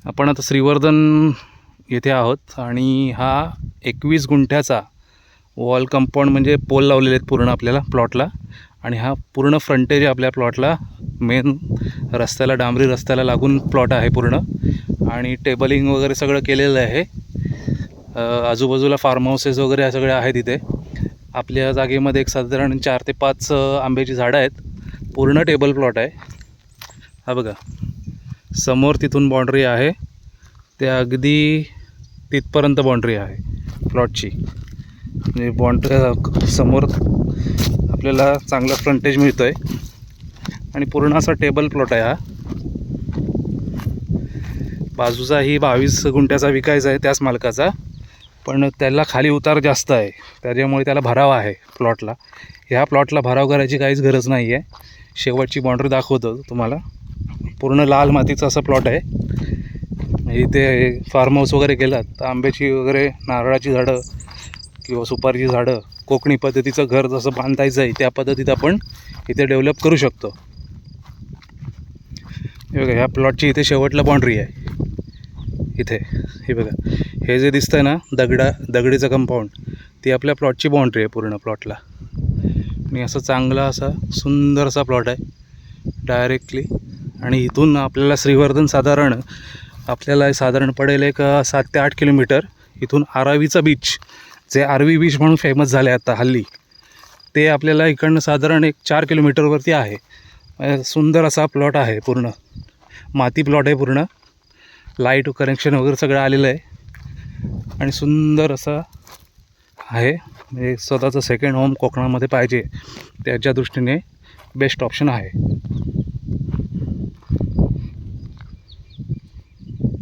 आपण आता श्रीवर्धन येथे आहोत आणि हा 21 गुंठ्याचा वॉल कंपाऊंड म्हणजे पोल लावलेले आहेत पूर्ण आपल्याला प्लॉटला. आणि हा पूर्ण फ्रंटेज आहे आपल्या प्लॉटला. मेन रस्त्याला, डांबरी रस्त्याला लागून प्लॉट आहे पूर्ण. आणि टेबलिंग वगैरे सगळं केलेलं आहे. आजूबाजूला फार्म हाऊसेस वगैरे हे सगळे आहेत इथे. आपल्या जागेमध्ये एक साधारण 4 ते 5 आंब्याची झाडं आहेत. पूर्ण टेबल प्लॉट आहे. हा बघा, समोर तिथून बाउंड्री आहे, ते अगदी तिथपर्यंत बाउंड्री आहे प्लॉटची. म्हणजे बाउंड्री समोर आपल्याला चांगला फ्रंटेज मिळतो आहे. आणि पूर्ण असा टेबल प्लॉट आहे हा. बाजूचाही 22 गुंठ्याचा विकायचा आहे त्याच मालकाचा, पण त्याला खाली उतार जास्त आहे, त्याच्यामुळे त्याला भराव आहे प्लॉटला. ह्या प्लॉटला भराव करायची काहीच गरज नाही आहे. शेवटची बाउंड्री दाखवतो तुम्हाला. पूर्ण लाल मातीचा असा प्लॉट आहे. इथे फार्म हाऊस वगैरे गेलात तर आंब्याची वगैरे, नारळाची झाडं किंवा सुपारीची झाडं, कोकणी पद्धतीचं घर जसं बांधायचं आहे त्या पद्धतीत आपण इथे डेव्हलप करू शकतो. हे बघा, ह्या प्लॉटची इथे शेवटला बाउंड्री आहे. इथे हे बघा, हे जे दिसतं आहे ना दगडीचं कंपाऊंड, ती आपल्या प्लॉटची बाउंड्री आहे पूर्ण प्लॉटला. आणि असं चांगला असा सुंदर असा प्लॉट आहे डायरेक्टली. आणि इथून आपल्याला श्रीवर्धन साधारण पडेल एक 7 ते 8 किलोमीटर. इथून आरावीचा बीच, जे आरवी बीच म्हणून फेमस झाले आता हल्ली, ते आपल्याला इकडनं साधारण एक 4 किलोमीटरवरती आहे. सुंदर असा प्लॉट आहे, पूर्ण माती प्लॉट आहे पूर्ण. लाईट कनेक्शन वगैरे सगळं आलेलं आहे. आणि सुंदर असं आहे. म्हणजे स्वतःचं सेकंड होम कोकणामध्ये पाहिजे त्याच्या दृष्टीने बेस्ट ऑप्शन आहे.